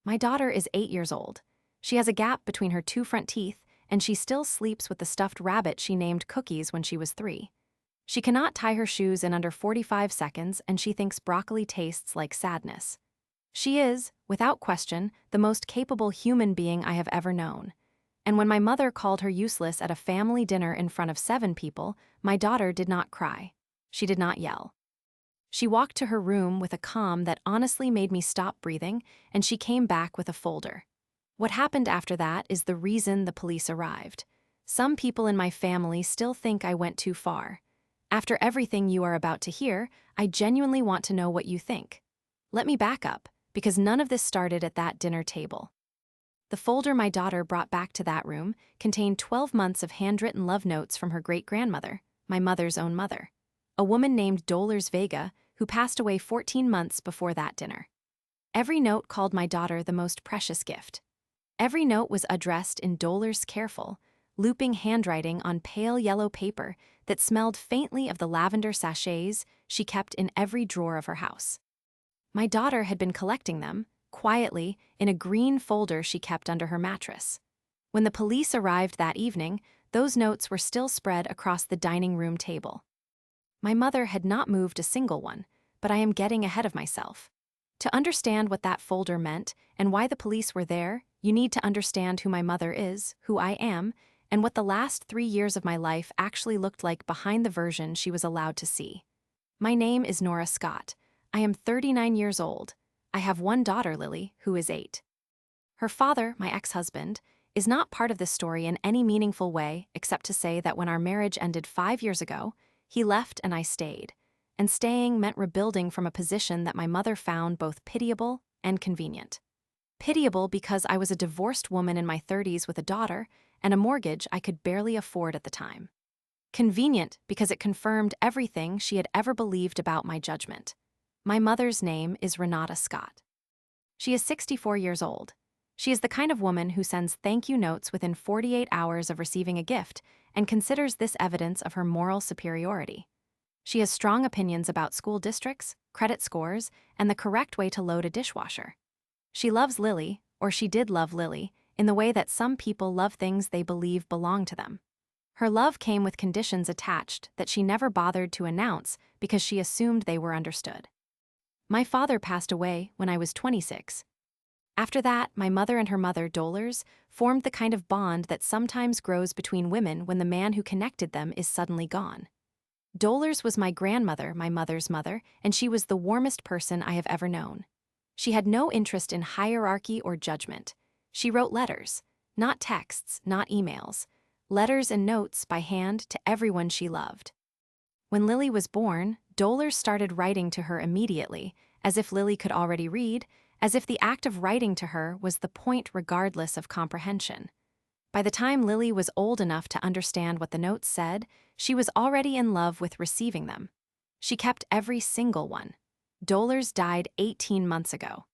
My daughter is 8 years old. She has a gap between her two front teeth, and she still sleeps with the stuffed rabbit she named Cookies when she was 3. She cannot tie her shoes in under 45 seconds, and she thinks broccoli tastes like sadness. She is, without question, the most capable human being I have ever known. And when my mother called her useless at a family dinner in front of 7 people, my daughter did not cry. She did not yell. She walked to her room with a calm that honestly made me stop breathing, and she came back with a folder. What happened after that is the reason the police arrived. Some people in my family still think I went too far. After everything you are about to hear, I genuinely want to know what you think. Let me back up, because none of this started at that dinner table. The folder my daughter brought back to that room contained 12 months of handwritten love notes from her great-grandmother, my mother's own mother, a woman named Dolores Vega, who passed away 14 months before that dinner. Every note called my daughter the most precious gift. Every note was addressed in Dolores' careful, looping handwriting on pale yellow paper that smelled faintly of the lavender sachets she kept in every drawer of her house. My daughter had been collecting them, quietly, in a green folder she kept under her mattress. When the police arrived that evening, those notes were still spread across the dining room table. My mother had not moved a single one, but I am getting ahead of myself. To understand what that folder meant and why the police were there, you need to understand who my mother is, who I am, and what the last 3 years of my life actually looked like behind the version she was allowed to see. My name is Nora Scott. I am 39 years old. I have one daughter, Lily, who is 8. Her father, my ex-husband, is not part of this story in any meaningful way except to say that when our marriage ended 5 years ago, he left and I stayed. And staying meant rebuilding from a position that my mother found both pitiable and convenient. Pitiable because I was a divorced woman in my 30s with a daughter and a mortgage I could barely afford at the time. Convenient because it confirmed everything she had ever believed about my judgment. My mother's name is Renata Scott. She is 64 years old. She is the kind of woman who sends thank you notes within 48 hours of receiving a gift and considers this evidence of her moral superiority. She has strong opinions about school districts, credit scores, and the correct way to load a dishwasher. She loves Lily, or she did love Lily, in the way that some people love things they believe belong to them. Her love came with conditions attached that she never bothered to announce because she assumed they were understood. My father passed away when I was 26. After that, my mother and her mother, Dolores, formed the kind of bond that sometimes grows between women when the man who connected them is suddenly gone. Dolores was my grandmother, my mother's mother, and she was the warmest person I have ever known. She had no interest in hierarchy or judgment. She wrote letters, not texts, not emails, letters and notes by hand to everyone she loved. When Lily was born, Dolores started writing to her immediately, as if Lily could already read, as if the act of writing to her was the point regardless of comprehension. By the time Lily was old enough to understand what the notes said, she was already in love with receiving them. She kept every single one. Dolores died 18 months ago.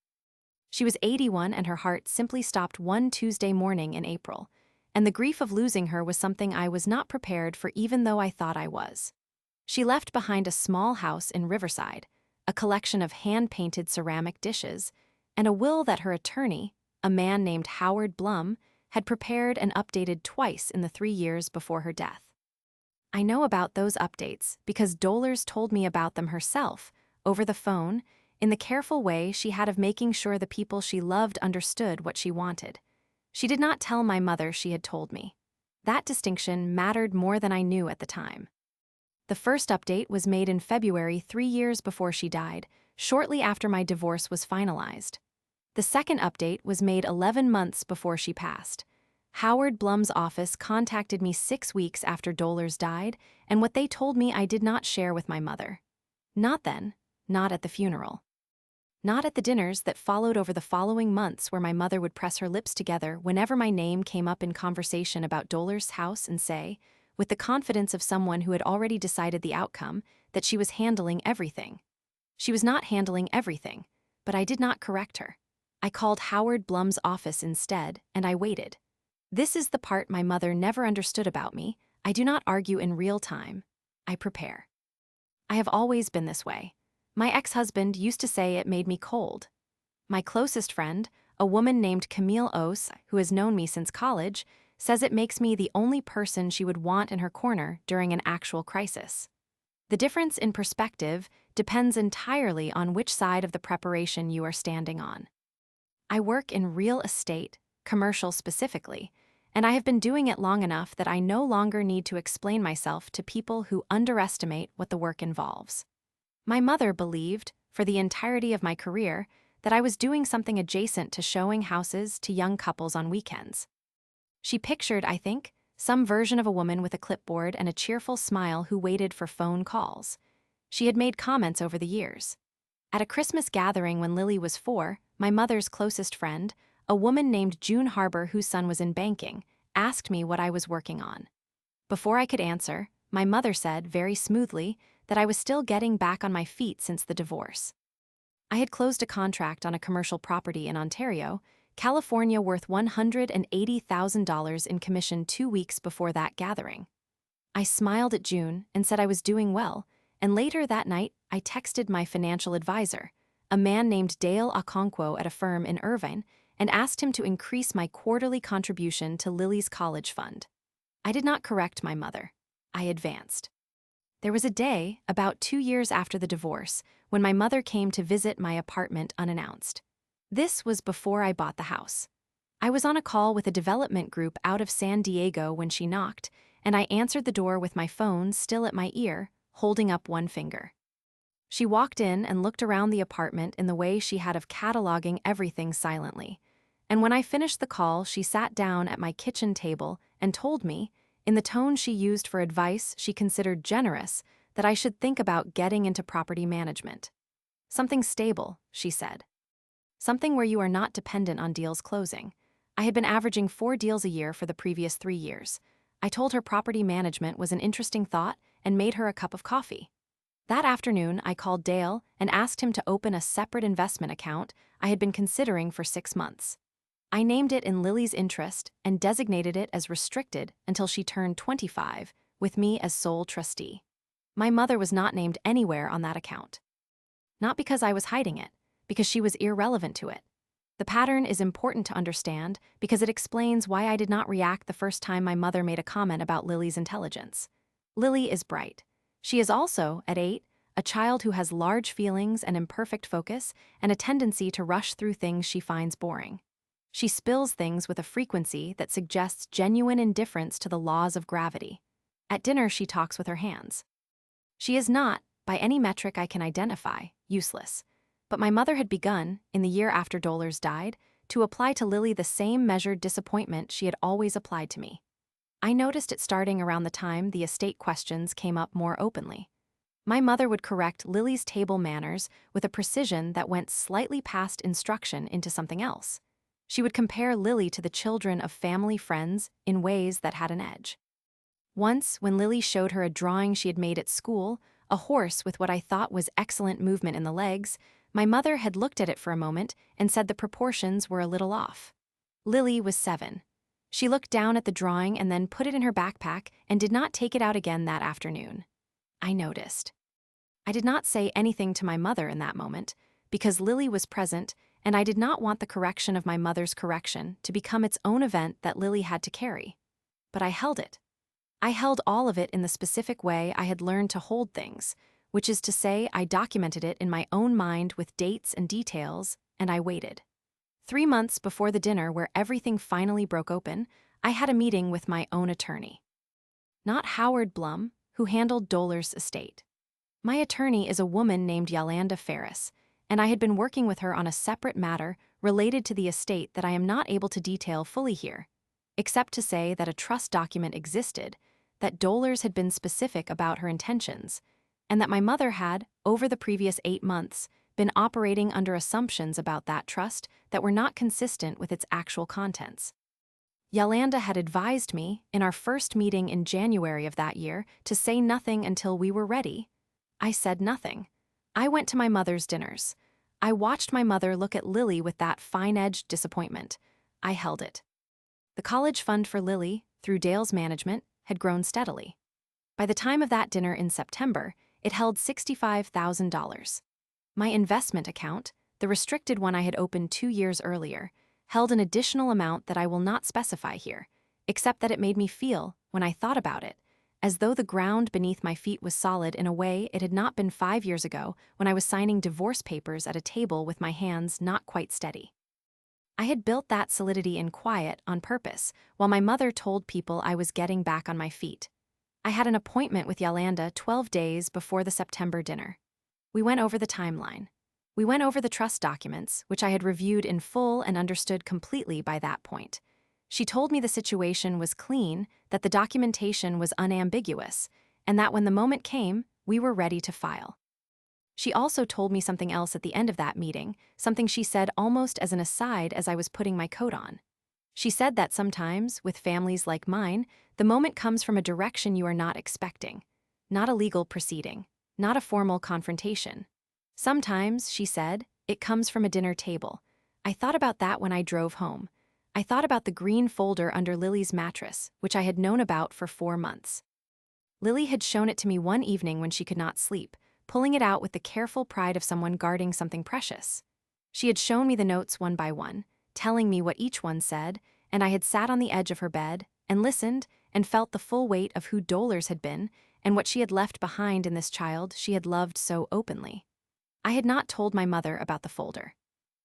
She was 81 and her heart simply stopped one Tuesday morning in April, and the grief of losing her was something I was not prepared for even though I thought I was. She left behind a small house in Riverside, a collection of hand-painted ceramic dishes, and a will that her attorney, a man named Howard Blum, had prepared and updated twice in the 3 years before her death. I know about those updates because Dolores told me about them herself, over the phone, in the careful way she had of making sure the people she loved understood what she wanted. She did not tell my mother she had told me. That distinction mattered more than I knew at the time. The first update was made in February 3 years before she died, shortly after my divorce was finalized. The second update was made 11 months before she passed. Howard Blum's office contacted me 6 weeks after Dolores died, and what they told me I did not share with my mother. Not then, not at the funeral. Not at the dinners that followed over the following months where my mother would press her lips together whenever my name came up in conversation about Dolores' house and say, with the confidence of someone who had already decided the outcome, that she was handling everything. She was not handling everything, but I did not correct her. I called Howard Blum's office instead, and I waited. This is the part my mother never understood about me. I do not argue in real time. I prepare. I have always been this way. My ex-husband used to say it made me cold. My closest friend, a woman named Camille Ose, who has known me since college, says it makes me the only person she would want in her corner during an actual crisis. The difference in perspective depends entirely on which side of the preparation you are standing on. I work in real estate, commercial specifically, and I have been doing it long enough that I no longer need to explain myself to people who underestimate what the work involves. My mother believed, for the entirety of my career, that I was doing something adjacent to showing houses to young couples on weekends. She pictured, I think, some version of a woman with a clipboard and a cheerful smile who waited for phone calls. She had made comments over the years. At a Christmas gathering when Lily was 4, my mother's closest friend, a woman named June Harbor whose son was in banking, asked me what I was working on. Before I could answer, my mother said, very smoothly, that I was still getting back on my feet since the divorce. I had closed a contract on a commercial property in Ontario, California, worth $180,000 in commission 2 weeks before that gathering. I smiled at June and said I was doing well, and later that night I texted my financial advisor, a man named Dale Okonkwo at a firm in Irvine, and asked him to increase my quarterly contribution to Lily's college fund. I did not correct my mother. I advanced. There was a day, about 2 years after the divorce, when my mother came to visit my apartment unannounced. This was before I bought the house. I was on a call with a development group out of San Diego when she knocked, and I answered the door with my phone still at my ear, holding up one finger. She walked in and looked around the apartment in the way she had of cataloging everything silently. And when I finished the call, she sat down at my kitchen table and told me, in the tone she used for advice she considered generous, that I should think about getting into property management. Something stable, she said. Something where you are not dependent on deals closing. I had been averaging 4 deals a year for the previous 3 years. I told her property management was an interesting thought and made her a cup of coffee. That afternoon, I called Dale and asked him to open a separate investment account I had been considering for 6 months. I named it in Lily's interest and designated it as restricted until she turned 25, with me as sole trustee. My mother was not named anywhere on that account. Not because I was hiding it, because she was irrelevant to it. The pattern is important to understand because it explains why I did not react the first time my mother made a comment about Lily's intelligence. Lily is bright. She is also, at 8, a child who has large feelings and imperfect focus and a tendency to rush through things she finds boring. She spills things with a frequency that suggests genuine indifference to the laws of gravity. At dinner, she talks with her hands. She is not, by any metric I can identify, useless. But my mother had begun, in the year after Dollars died, to apply to Lily the same measured disappointment she had always applied to me. I noticed it starting around the time the estate questions came up more openly. My mother would correct Lily's table manners with a precision that went slightly past instruction into something else. She would compare Lily to the children of family friends in ways that had an edge. Once, when Lily showed her a drawing she had made at school, a horse with what I thought was excellent movement in the legs, my mother had looked at it for a moment and said the proportions were a little off. Lily was 7. She looked down at the drawing and then put it in her backpack and did not take it out again that afternoon. I noticed. I did not say anything to my mother in that moment, because Lily was present and I did not want the correction of my mother's correction to become its own event that Lily had to carry. But I held it. I held all of it in the specific way I had learned to hold things, which is to say I documented it in my own mind with dates and details, and I waited. 3 months before the dinner where everything finally broke open, I had a meeting with my own attorney. Not Howard Blum, who handled Dollars' estate. My attorney is a woman named Yolanda Ferris, and I had been working with her on a separate matter related to the estate that I am not able to detail fully here, except to say that a trust document existed, that Dollars had been specific about her intentions, and that my mother had, over the previous 8 months, been operating under assumptions about that trust that were not consistent with its actual contents. Yolanda had advised me, in our first meeting in January of that year, to say nothing until we were ready. I said nothing. I went to my mother's dinners. I watched my mother look at Lily with that fine-edged disappointment. I held it. The college fund for Lily, through Dale's management, had grown steadily. By the time of that dinner in September, it held $65,000. My investment account, the restricted one I had opened 2 years earlier, held an additional amount that I will not specify here, except that it made me feel, when I thought about it, as though the ground beneath my feet was solid in a way it had not been 5 years ago when I was signing divorce papers at a table with my hands not quite steady. I had built that solidity in quiet on purpose, while my mother told people I was getting back on my feet. I had an appointment with Yolanda 12 days before the September dinner. We went over the timeline. We went over the trust documents, which I had reviewed in full and understood completely by that point. She told me the situation was clean, that the documentation was unambiguous, and that when the moment came, we were ready to file. She also told me something else at the end of that meeting, something she said almost as an aside as I was putting my coat on. She said that sometimes, with families like mine, the moment comes from a direction you are not expecting. Not a legal proceeding, not a formal confrontation. Sometimes, she said, it comes from a dinner table. I thought about that when I drove home. I thought about the green folder under Lily's mattress, which I had known about for 4 months. Lily had shown it to me one evening when she could not sleep, pulling it out with the careful pride of someone guarding something precious. She had shown me the notes one by one, telling me what each one said, and I had sat on the edge of her bed and listened and felt the full weight of who Dollars had been and what she had left behind in this child she had loved so openly. I had not told my mother about the folder.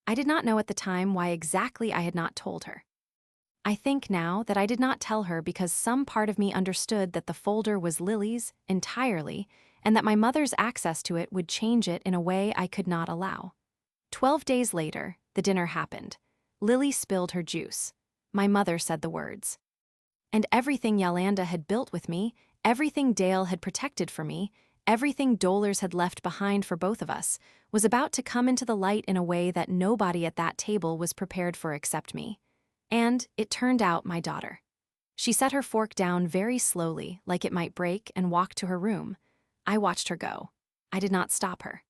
I did not know at the time why exactly I had not told her. I think now that I did not tell her because some part of me understood that the folder was Lily's entirely, and that my mother's access to it would change it in a way I could not allow. 12 days later, the dinner happened. Lily spilled her juice. My mother said the words. And everything Yolanda had built with me, everything Dale had protected for me, everything Dollars had left behind for both of us, was about to come into the light in a way that nobody at that table was prepared for except me. And it turned out my daughter. She set her fork down very slowly, like it might break, and walked to her room. I watched her go. I did not stop her.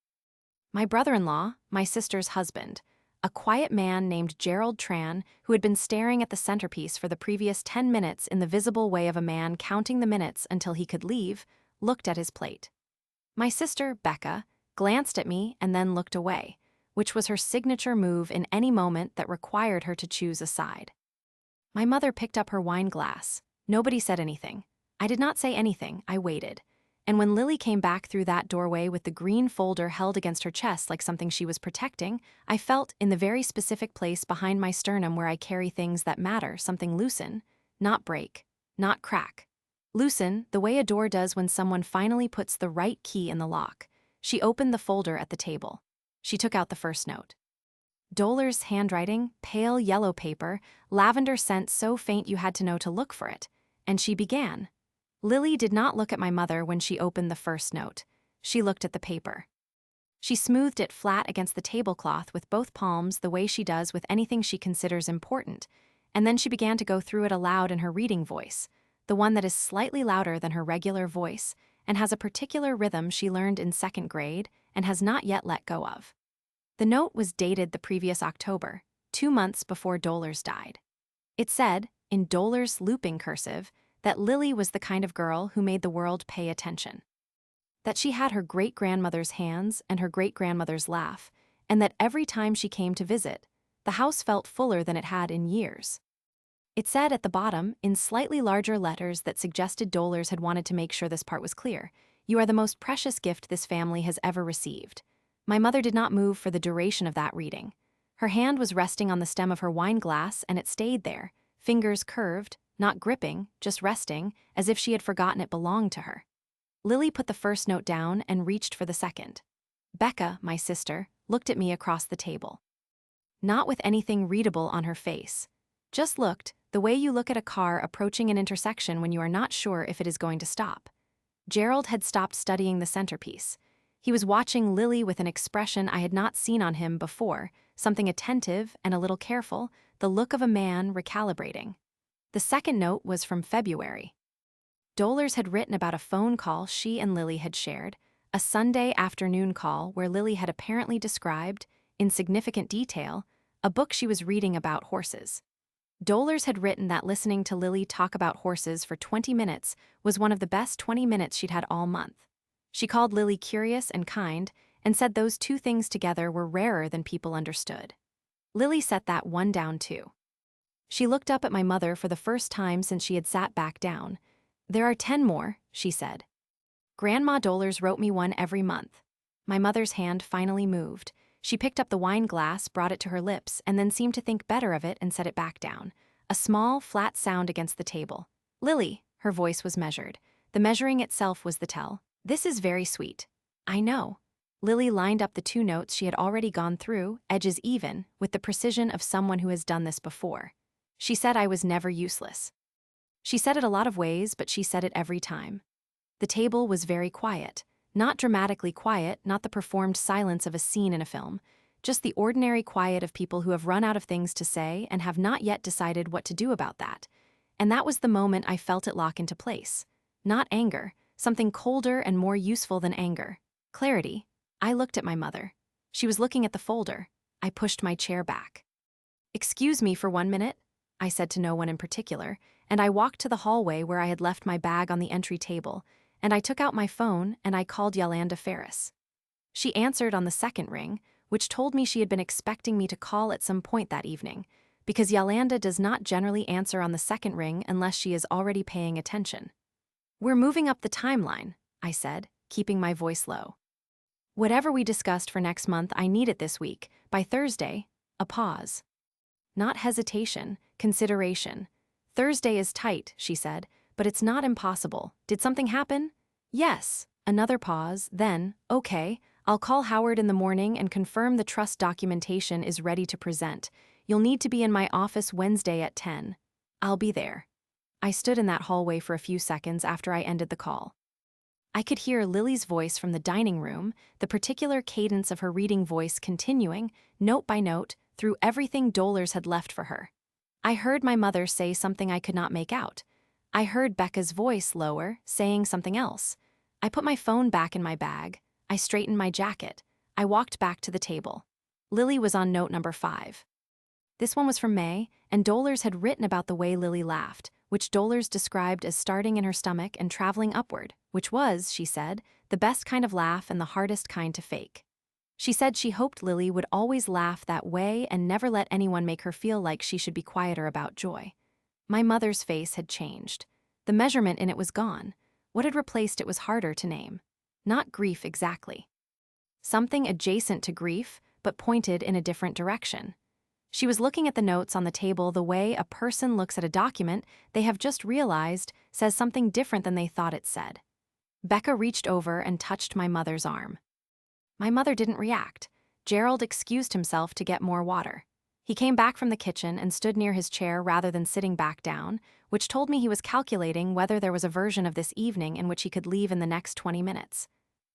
My brother-in-law, my sister's husband, a quiet man named Gerald Tran, who had been staring at the centerpiece for the previous 10 minutes in the visible way of a man counting the minutes until he could leave, looked at his plate. My sister, Becca, glanced at me and then looked away, which was her signature move in any moment that required her to choose a side. My mother picked up her wine glass. Nobody said anything. I did not say anything, I waited. And when Lily came back through that doorway with the green folder held against her chest like something she was protecting, I felt, in the very specific place behind my sternum where I carry things that matter, something loosen, not break, not crack. Loosen, the way a door does when someone finally puts the right key in the lock. She opened the folder at the table. She took out the first note. Dollars' handwriting, pale yellow paper, lavender scent so faint you had to know to look for it. And she began. Lily did not look at my mother when she opened the first note. She looked at the paper. She smoothed it flat against the tablecloth with both palms the way she does with anything she considers important, and then she began to go through it aloud in her reading voice, the one that is slightly louder than her regular voice and has a particular rhythm she learned in 2nd grade and has not yet let go of. The note was dated the previous October, 2 months before Dollars died. It said, in Dollars' looping cursive, that Lily was the kind of girl who made the world pay attention. That she had her great-grandmother's hands and her great-grandmother's laugh, and that every time she came to visit, the house felt fuller than it had in years. It said at the bottom, in slightly larger letters that suggested Dollars had wanted to make sure this part was clear, "You are the most precious gift this family has ever received." My mother did not move for the duration of that reading. Her hand was resting on the stem of her wine glass, and it stayed there, fingers curved, not gripping, just resting, as if she had forgotten it belonged to her. Lily put the first note down and reached for the second. Becca, my sister, looked at me across the table. Not with anything readable on her face. Just looked, the way you look at a car approaching an intersection when you are not sure if it is going to stop. Gerald had stopped studying the centerpiece. He was watching Lily with an expression I had not seen on him before, something attentive and a little careful, the look of a man recalibrating. The second note was from February. Dollars had written about a phone call she and Lily had shared, a Sunday afternoon call where Lily had apparently described, in significant detail, a book she was reading about horses. Dollars had written that listening to Lily talk about horses for 20 minutes was one of the best 20 minutes she'd had all month. She called Lily curious and kind, and said those two things together were rarer than people understood. Lily set that one down too. She looked up at my mother for the first time since she had sat back down. "There are 10 more," she said. "Grandma Dollars wrote me one every month." My mother's hand finally moved. She picked up the wine glass, brought it to her lips, and then seemed to think better of it and set it back down. A small, flat sound against the table. "Lily," her voice was measured. The measuring itself was the tell. "This is very sweet." "I know." Lily lined up the 2 notes she had already gone through, edges even, with the precision of someone who has done this before. She said I was never useless. She said it a lot of ways, but she said it every time. The table was very quiet. Not dramatically quiet, not the performed silence of a scene in a film, just the ordinary quiet of people who have run out of things to say and have not yet decided what to do about that. And that was the moment I felt it lock into place. Not anger, something colder and more useful than anger. Clarity. I looked at my mother. She was looking at the folder. I pushed my chair back. "Excuse me for 1 minute," I said to no one in particular, and I walked to the hallway where I had left my bag on the entry table, and I took out my phone and I called Yolanda Ferris. She answered on the second ring, which told me she had been expecting me to call at some point that evening, because Yolanda does not generally answer on the second ring unless she is already paying attention. "We're moving up the timeline," I said, keeping my voice low. "Whatever we discussed for next month, I need it this week, by Thursday." A pause. Not hesitation, consideration. "Thursday is tight," she said, "but it's not impossible. Did something happen?" "Yes." Another pause, then, "Okay, I'll call Howard in the morning and confirm the trust documentation is ready to present. You'll need to be in my office Wednesday at 10. I'll be there." I stood in that hallway for a few seconds after I ended the call. I could hear Lily's voice from the dining room, the particular cadence of her reading voice continuing, note by note, through everything Dollars had left for her. I heard my mother say something I could not make out. I heard Becca's voice lower, saying something else. I put my phone back in my bag. I straightened my jacket. I walked back to the table. Lily was on note number 5. This one was from May, and Dollars had written about the way Lily laughed, which Dollars described as starting in her stomach and traveling upward, which was, she said, the best kind of laugh and the hardest kind to fake. She said she hoped Lily would always laugh that way and never let anyone make her feel like she should be quieter about joy. My mother's face had changed. The measurement in it was gone. What had replaced it was harder to name. Not grief exactly. Something adjacent to grief, but pointed in a different direction. She was looking at the notes on the table the way a person looks at a document they have just realized says something different than they thought it said. Becca reached over and touched my mother's arm. My mother didn't react. Gerald excused himself to get more water. He came back from the kitchen and stood near his chair rather than sitting back down, which told me he was calculating whether there was a version of this evening in which he could leave in the next 20 minutes.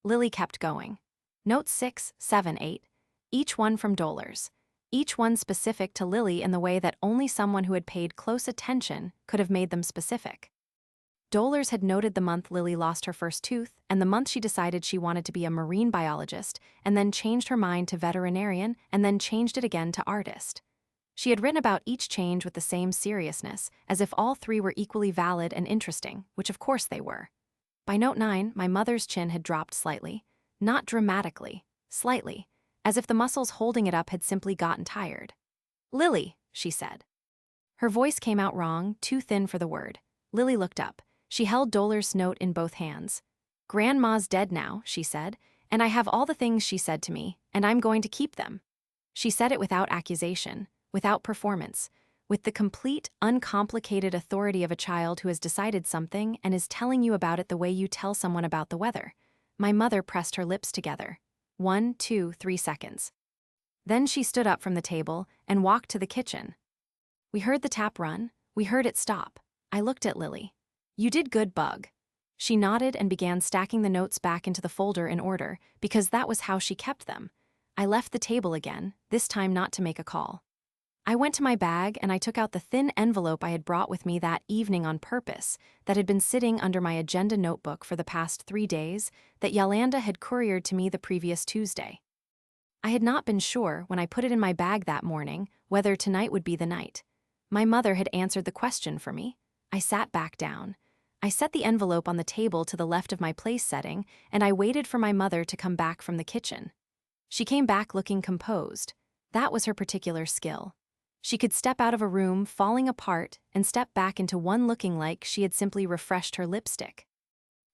Lily kept going. Notes 6, 7, 8. Each one from Dollars. Each one specific to Lily in the way that only someone who had paid close attention could have made them specific. Dollars had noted the month Lily lost her first tooth and the month she decided she wanted to be a marine biologist and then changed her mind to veterinarian and then changed it again to artist. She had written about each change with the same seriousness, as if all 3 were equally valid and interesting, which of course they were. By note 9, my mother's chin had dropped slightly. Not dramatically, slightly, as if the muscles holding it up had simply gotten tired. "Lily," she said. Her voice came out wrong, too thin for the word. Lily looked up. She held Dollars' note in both hands. "Grandma's dead now," she said, "and I have all the things she said to me, and I'm going to keep them." She said it without accusation, without performance, with the complete, uncomplicated authority of a child who has decided something and is telling you about it the way you tell someone about the weather. My mother pressed her lips together. 1, 2, 3 seconds. Then she stood up from the table and walked to the kitchen. We heard the tap run. We heard it stop. I looked at Lily. "You did good, Bug." She nodded and began stacking the notes back into the folder in order, because that was how she kept them. I left the table again, this time not to make a call. I went to my bag and I took out the thin envelope I had brought with me that evening on purpose, that had been sitting under my agenda notebook for the past 3 days, that Yolanda had couriered to me the previous Tuesday. I had not been sure, when I put it in my bag that morning, whether tonight would be the night. My mother had answered the question for me. I sat back down. I set the envelope on the table to the left of my place setting, and I waited for my mother to come back from the kitchen. She came back looking composed. That was her particular skill. She could step out of a room falling apart and step back into one looking like she had simply refreshed her lipstick.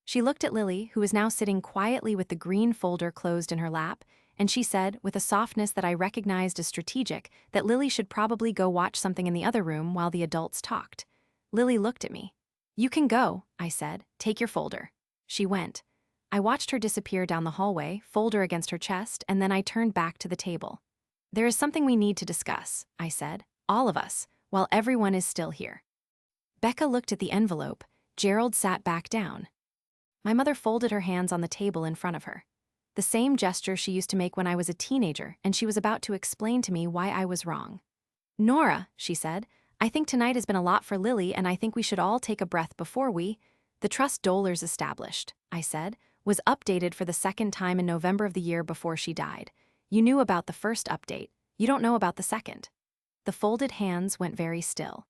She looked at Lily, who was now sitting quietly with the green folder closed in her lap, and she said, with a softness that I recognized as strategic, that Lily should probably go watch something in the other room while the adults talked. Lily looked at me. "You can go," I said. "Take your folder." She went. I watched her disappear down the hallway, folder against her chest, and then I turned back to the table. "There is something we need to discuss," I said. "All of us, while everyone is still here." Becca looked at the envelope. Gerald sat back down. My mother folded her hands on the table in front of her. The same gesture she used to make when I was a teenager, and she was about to explain to me why I was wrong. "Nora," she said, "I think tonight has been a lot for Lily, and I think we should all take a breath before we—" "The trust Dollars established," I said, "was updated for the second time in November of the year before she died. You knew about the first update. You don't know about the second." The folded hands went very still.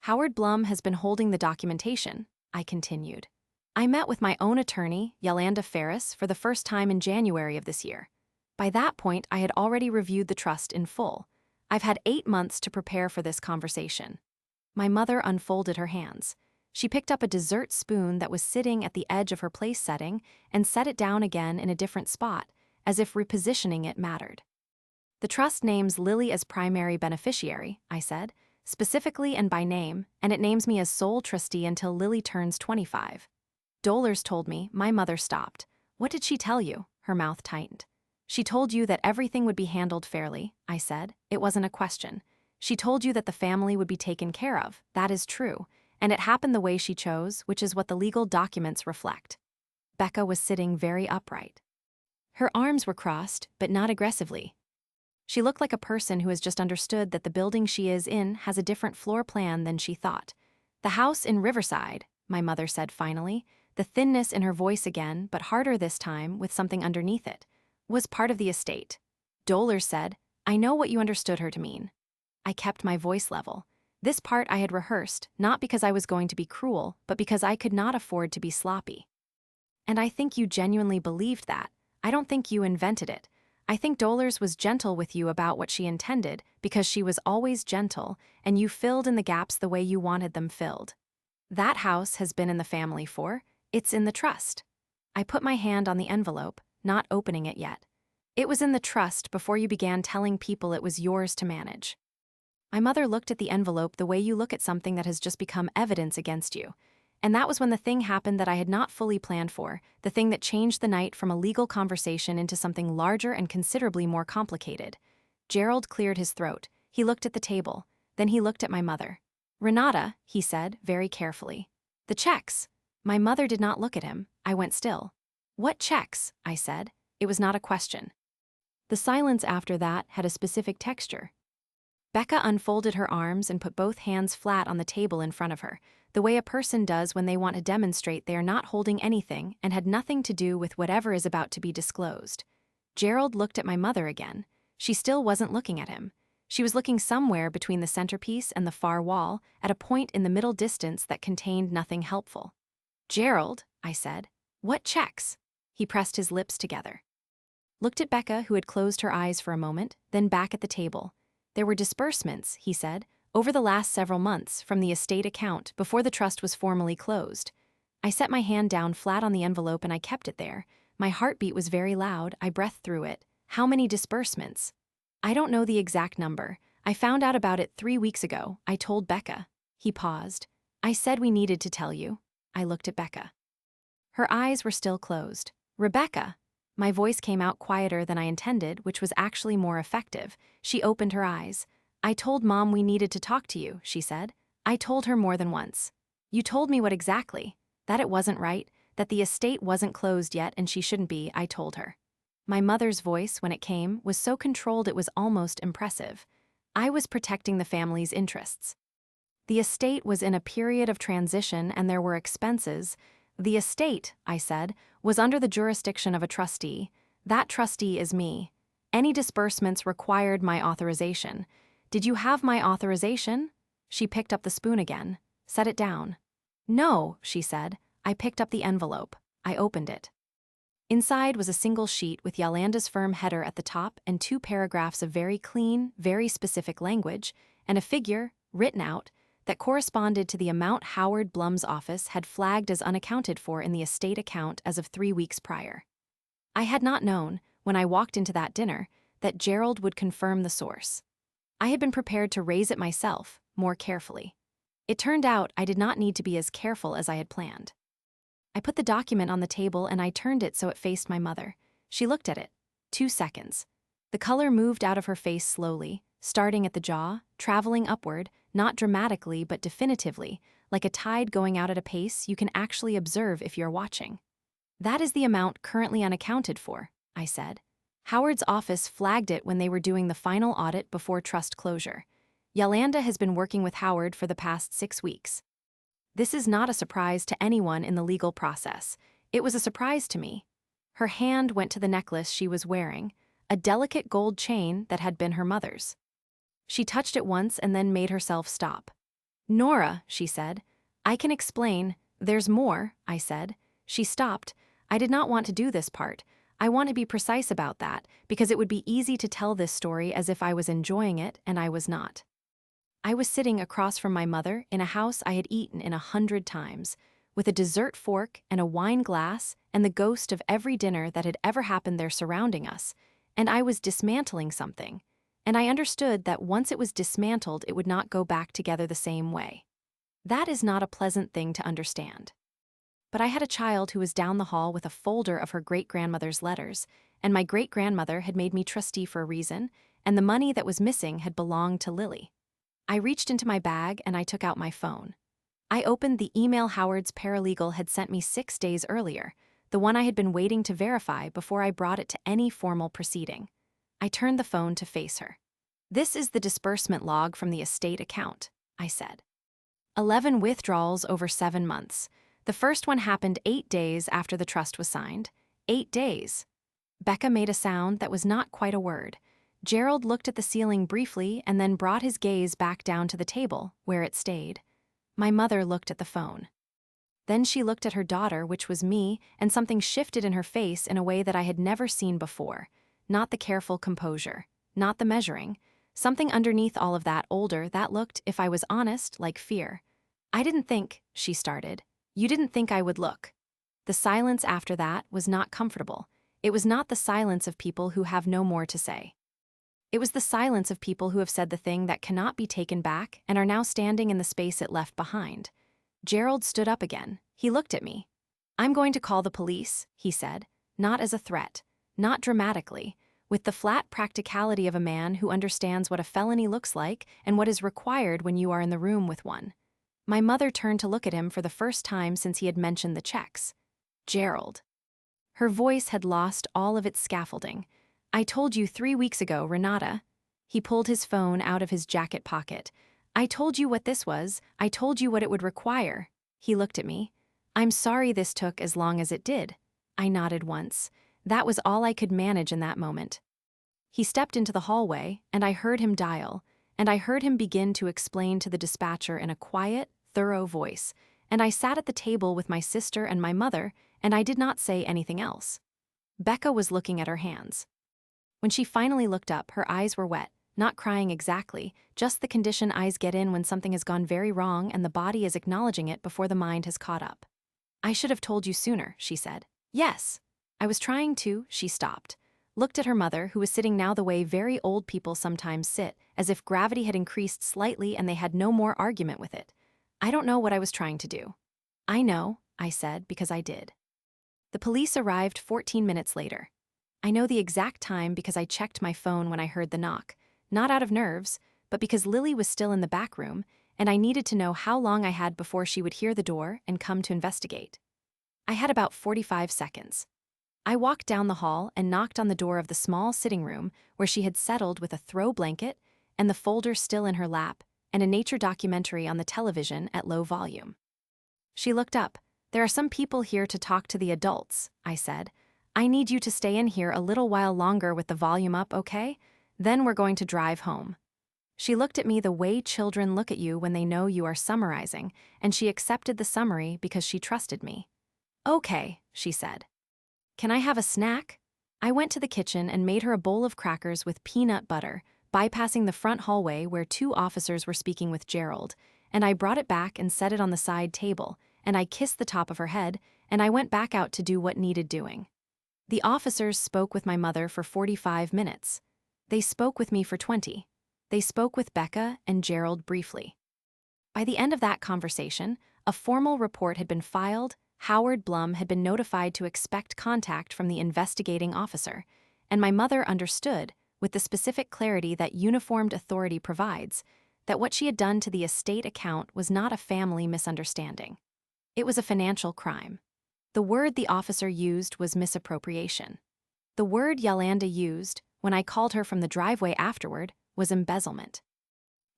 "Howard Blum has been holding the documentation," I continued. "I met with my own attorney, Yolanda Ferris, for the first time in January of this year. By that point, I had already reviewed the trust in full. I've had 8 months to prepare for this conversation." My mother unfolded her hands. She picked up a dessert spoon that was sitting at the edge of her place setting and set it down again in a different spot, as if repositioning it mattered. "The trust names Lily as primary beneficiary," I said, "specifically and by name, and it names me as sole trustee until Lily turns 25. Dollars told me." My mother stopped. "What did she tell you?" Her mouth tightened. "She told you that everything would be handled fairly," I said. "It wasn't a question. She told you that the family would be taken care of. That is true. And it happened the way she chose, which is what the legal documents reflect." Becca was sitting very upright. Her arms were crossed, but not aggressively. She looked like a person who has just understood that the building she is in has a different floor plan than she thought. "The house in Riverside," my mother said finally, the thinness in her voice again, but harder this time, with something underneath it, "was part of the estate." Dollars said, "I know what you understood her to mean." I kept my voice level. This part I had rehearsed, not because I was going to be cruel, but because I could not afford to be sloppy. "And I think you genuinely believed that. I don't think you invented it. I think Dollars was gentle with you about what she intended, because she was always gentle, and you filled in the gaps the way you wanted them filled. That house has been in the family it's in the trust." I put my hand on the envelope, not opening it yet. "It was in the trust before you began telling people it was yours to manage." My mother looked at the envelope the way you look at something that has just become evidence against you. And that was when the thing happened that I had not fully planned for, the thing that changed the night from a legal conversation into something larger and considerably more complicated. Gerald cleared his throat. He looked at the table. Then he looked at my mother. "Renata," he said, very carefully. "The checks." My mother did not look at him. I went still. "What checks?" I said. It was not a question. The silence after that had a specific texture. Becca unfolded her arms and put both hands flat on the table in front of her, the way a person does when they want to demonstrate they are not holding anything and had nothing to do with whatever is about to be disclosed. Gerald looked at my mother again. She still wasn't looking at him. She was looking somewhere between the centerpiece and the far wall, at a point in the middle distance that contained nothing helpful. "Gerald," I said, "what checks?" He pressed his lips together. Looked at Becca, who had closed her eyes for a moment, then back at the table. "There were disbursements," he said, "over the last several months from the estate account before the trust was formally closed." I set my hand down flat on the envelope and I kept it there. My heartbeat was very loud. I breathed through it. "How many disbursements?" "I don't know the exact number. I found out about it 3 weeks ago. I told Becca." He paused. "I said we needed to tell you." I looked at Becca. Her eyes were still closed. "Rebecca." My voice came out quieter than I intended, which was actually more effective. She opened her eyes. "I told Mom we needed to talk to you," she said. "I told her more than once." "You told me what exactly?" "That it wasn't right, that the estate wasn't closed yet and she shouldn't be," I told her. My mother's voice, when it came, was so controlled it was almost impressive. I was protecting the family's interests. The estate was in a period of transition and there were expenses. "The estate," I said, "was under the jurisdiction of a trustee. That trustee is me. Any disbursements required my authorization. Did you have my authorization?" She picked up the spoon again. "Set it down." "No," she said. I picked up the envelope. I opened it. Inside was a single sheet with Yolanda's firm header at the top and 2 paragraphs of very clean, very specific language, and a figure, written out, that corresponded to the amount Howard Blum's office had flagged as unaccounted for in the estate account as of 3 weeks prior. I had not known, when I walked into that dinner, that Gerald would confirm the source. I had been prepared to raise it myself, more carefully. It turned out I did not need to be as careful as I had planned. I put the document on the table and I turned it so it faced my mother. She looked at it. 2 seconds. The color moved out of her face slowly, starting at the jaw, traveling upward, not dramatically but definitively, like a tide going out at a pace you can actually observe if you're watching. That is the amount currently unaccounted for, I said. Howard's office flagged it when they were doing the final audit before trust closure. Yolanda has been working with Howard for the past 6 weeks. This is not a surprise to anyone in the legal process. It was a surprise to me. Her hand went to the necklace she was wearing, a delicate gold chain that had been her mother's. She touched it once and then made herself stop. "Nora," she said, "I can explain." "There's more," I said. She stopped. I did not want to do this part. I want to be precise about that, because it would be easy to tell this story as if I was enjoying it, and I was not. I was sitting across from my mother in a house I had eaten in 100 times, with a dessert fork and a wine glass and the ghost of every dinner that had ever happened there surrounding us, and I was dismantling something, and I understood that once it was dismantled it would not go back together the same way. That is not a pleasant thing to understand. But I had a child who was down the hall with a folder of her great-grandmother's letters, and my great-grandmother had made me trustee for a reason, and the money that was missing had belonged to Lily. I reached into my bag and I took out my phone. I opened the email Howard's paralegal had sent me 6 days earlier, the one I had been waiting to verify before I brought it to any formal proceeding. I turned the phone to face her. "This is the disbursement log from the estate account," I said. 11 withdrawals over 7 months. The first one happened 8 days after the trust was signed. 8 days. Becca made a sound that was not quite a word. Gerald looked at the ceiling briefly and then brought his gaze back down to the table, where it stayed. My mother looked at the phone. Then she looked at her daughter, which was me, and something shifted in her face in a way that I had never seen before. Not the careful composure, not the measuring. Something underneath all of that older that looked, if I was honest, like fear. "I didn't think," she started. "You didn't think I would look." The silence after that was not comfortable. It was not the silence of people who have no more to say. It was the silence of people who have said the thing that cannot be taken back and are now standing in the space it left behind. Gerald stood up again. He looked at me. "I'm going to call the police," he said, not as a threat, not dramatically, with the flat practicality of a man who understands what a felony looks like and what is required when you are in the room with one. My mother turned to look at him for the first time since he had mentioned the checks. "Gerald." Her voice had lost all of its scaffolding. "I told you 3 weeks ago, Renata." He pulled his phone out of his jacket pocket. "I told you what this was. I told you what it would require." He looked at me. "I'm sorry this took as long as it did." I nodded once. That was all I could manage in that moment. He stepped into the hallway, and I heard him dial, and I heard him begin to explain to the dispatcher in a quiet, thorough voice, and I sat at the table with my sister and my mother, and I did not say anything else. Becca was looking at her hands. When she finally looked up, her eyes were wet, not crying exactly, just the condition eyes get in when something has gone very wrong and the body is acknowledging it before the mind has caught up. "I should have told you sooner," she said. "Yes. I was trying to." She stopped, looked at her mother, who was sitting now the way very old people sometimes sit, as if gravity had increased slightly and they had no more argument with it. "I don't know what I was trying to do." "I know," I said, because I did. The police arrived 14 minutes later. I know the exact time because I checked my phone when I heard the knock, not out of nerves, but because Lily was still in the back room, and I needed to know how long I had before she would hear the door and come to investigate. I had about 45 seconds. I walked down the hall and knocked on the door of the small sitting room where she had settled with a throw blanket and the folder still in her lap and a nature documentary on the television at low volume. She looked up. "There are some people here to talk to the adults," I said. "I need you to stay in here a little while longer with the volume up, okay? Then we're going to drive home." She looked at me the way children look at you when they know you are summarizing, and she accepted the summary because she trusted me. "Okay," she said. Can I have a snack? I went to the kitchen and made her a bowl of crackers with peanut butter, bypassing the front hallway where two officers were speaking with Gerald, and I brought it back and set it on the side table, and I kissed the top of her head, and I went back out to do what needed doing. The officers spoke with my mother for 45 minutes. They spoke with me for 20. They spoke with Becca and Gerald briefly. By the end of that conversation, a formal report had been filed. Howard Blum had been notified to expect contact from the investigating officer, and my mother understood, with the specific clarity that uniformed authority provides, that what she had done to the estate account was not a family misunderstanding. It was a financial crime. The word the officer used was misappropriation. The word Yolanda used, when I called her from the driveway afterward, was embezzlement.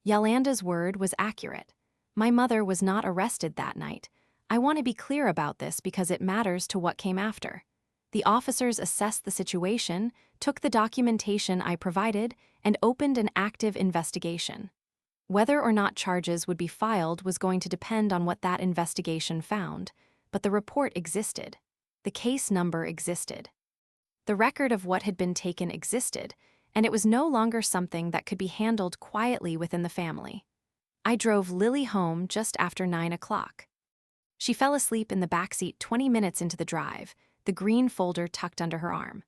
Yolanda's word was accurate. My mother was not arrested that night. I want to be clear about this because it matters to what came after. The officers assessed the situation, took the documentation I provided, and opened an active investigation. Whether or not charges would be filed was going to depend on what that investigation found, but the report existed. The case number existed. The record of what had been taken existed, and it was no longer something that could be handled quietly within the family. I drove Lily home just after 9 o'clock. She fell asleep in the backseat 20 minutes into the drive, the green folder tucked under her arm.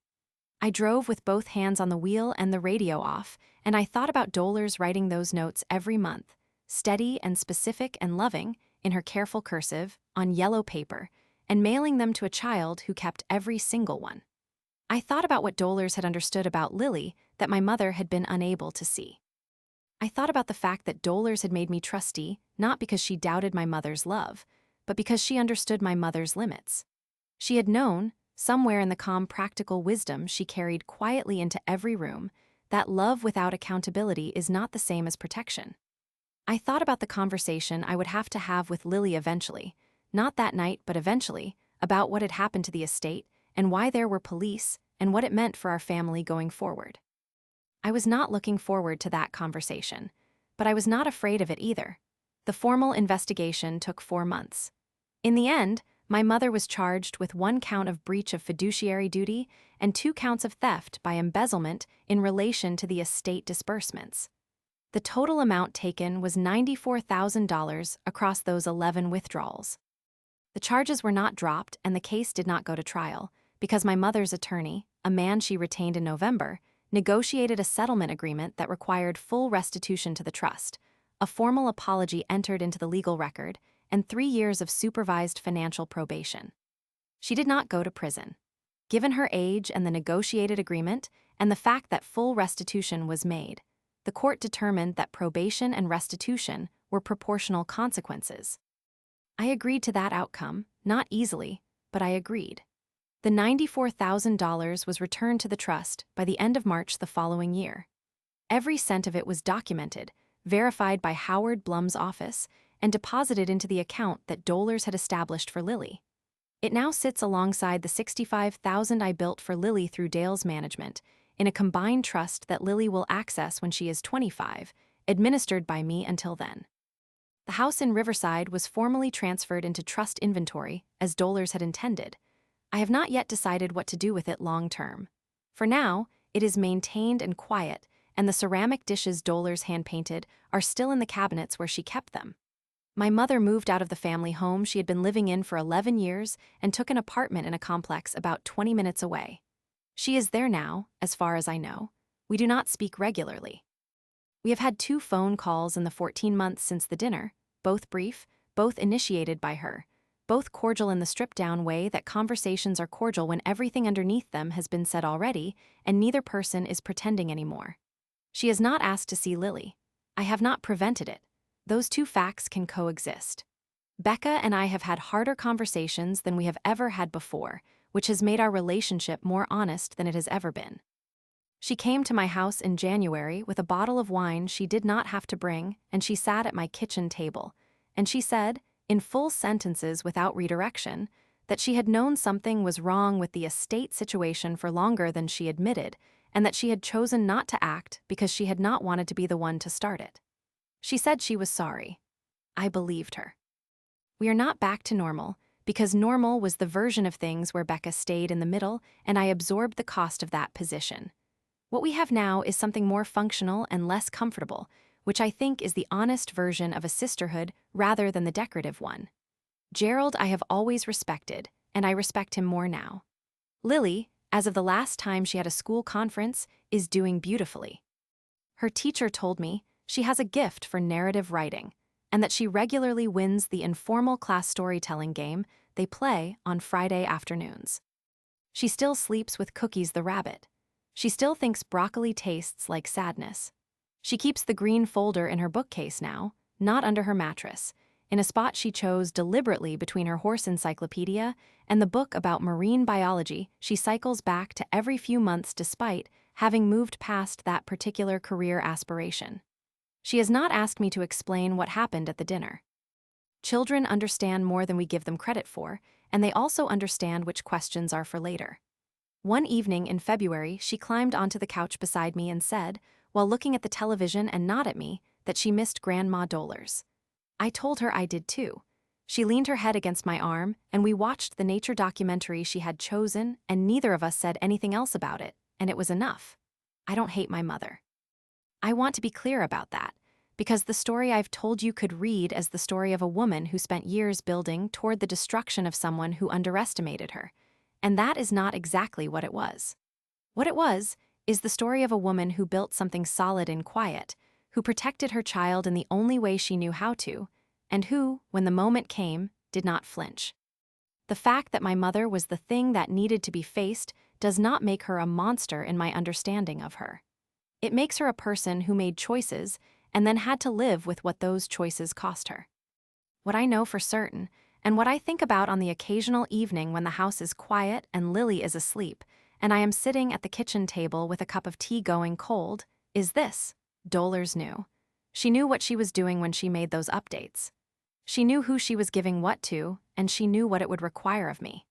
I drove with both hands on the wheel and the radio off, and I thought about Dollars writing those notes every month, steady and specific and loving, in her careful cursive, on yellow paper, and mailing them to a child who kept every single one. I thought about what Dollars had understood about Lily that my mother had been unable to see. I thought about the fact that Dollars had made me trustee, not because she doubted my mother's love, but because she understood my mother's limits. She had known, somewhere in the calm practical wisdom she carried quietly into every room, that love without accountability is not the same as protection. I thought about the conversation I would have to have with Lily eventually, not that night but eventually, about what had happened to the estate and why there were police and what it meant for our family going forward. I was not looking forward to that conversation, but I was not afraid of it either. The formal investigation took 4 months. In the end, my mother was charged with 1 count of breach of fiduciary duty and 2 counts of theft by embezzlement in relation to the estate disbursements. The total amount taken was $94,000 across those 11 withdrawals. The charges were not dropped and the case did not go to trial because my mother's attorney, a man she retained in November, negotiated a settlement agreement that required full restitution to the trust, a formal apology entered into the legal record, and 3 years of supervised financial probation. She did not go to prison. Given her age and the negotiated agreement, and the fact that full restitution was made, the court determined that probation and restitution were proportional consequences. I agreed to that outcome, not easily, but I agreed. The $94,000 was returned to the trust by the end of March the following year. Every cent of it was documented, verified by Howard Blum's office, and deposited into the account that Dollars had established for Lily. It now sits alongside the $65,000 I built for Lily through Dale's management, in a combined trust that Lily will access when she is 25, administered by me until then. The house in Riverside was formally transferred into trust inventory, as Dollars had intended. I have not yet decided what to do with it long term. For now, it is maintained and quiet, and the ceramic dishes Dollars hand-painted are still in the cabinets where she kept them. My mother moved out of the family home she had been living in for 11 years and took an apartment in a complex about 20 minutes away. She is there now, as far as I know. We do not speak regularly. We have had 2 phone calls in the 14 months since the dinner, both brief, both initiated by her, both cordial in the stripped-down way that conversations are cordial when everything underneath them has been said already and neither person is pretending anymore. She has not asked to see Lily. I have not prevented it. Those 2 facts can coexist. Becca and I have had harder conversations than we have ever had before, which has made our relationship more honest than it has ever been. She came to my house in January with a bottle of wine she did not have to bring, and she sat at my kitchen table, and she said, in full sentences without redirection, that she had known something was wrong with the estate situation for longer than she admitted, and that she had chosen not to act because she had not wanted to be the one to start it. She said she was sorry. I believed her. We are not back to normal, because normal was the version of things where Becca stayed in the middle and I absorbed the cost of that position. What we have now is something more functional and less comfortable, which I think is the honest version of a sisterhood rather than the decorative one. Gerald I have always respected, and I respect him more now. Lily, as of the last time she had a school conference, is doing beautifully. Her teacher told me she has a gift for narrative writing, and that she regularly wins the informal class storytelling game they play on Friday afternoons. She still sleeps with Cookies the rabbit. She still thinks broccoli tastes like sadness. She keeps the green folder in her bookcase now, not under her mattress, in a spot she chose deliberately between her horse encyclopedia and the book about marine biology she cycles back to every few months despite having moved past that particular career aspiration. She has not asked me to explain what happened at the dinner. Children understand more than we give them credit for, and they also understand which questions are for later. One evening in February, she climbed onto the couch beside me and said, while looking at the television and not at me, that she missed Grandma Dollars. I told her I did too. She leaned her head against my arm, and we watched the nature documentary she had chosen, and neither of us said anything else about it, and it was enough. I don't hate my mother. I want to be clear about that, because the story I've told you could read as the story of a woman who spent years building toward the destruction of someone who underestimated her, and that is not exactly what it was. What it was is the story of a woman who built something solid and quiet, who protected her child in the only way she knew how to, and who, when the moment came, did not flinch. The fact that my mother was the thing that needed to be faced does not make her a monster in my understanding of her. It makes her a person who made choices and then had to live with what those choices cost her. What I know for certain, and what I think about on the occasional evening when the house is quiet and Lily is asleep, and I am sitting at the kitchen table with a cup of tea going cold, is this: Dollars knew. She knew what she was doing when she made those updates. She knew who she was giving what to, and she knew what it would require of me.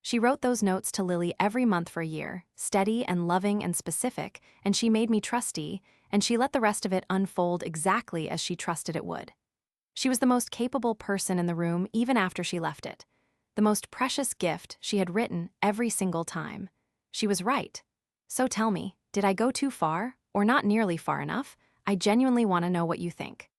She wrote those notes to Lily every month for a year, steady and loving and specific, and she made me trustee, and she let the rest of it unfold exactly as she trusted it would. She was the most capable person in the room even after she left it. The most precious gift she had written every single time. She was right. So tell me, did I go too far, or not nearly far enough? I genuinely want to know what you think.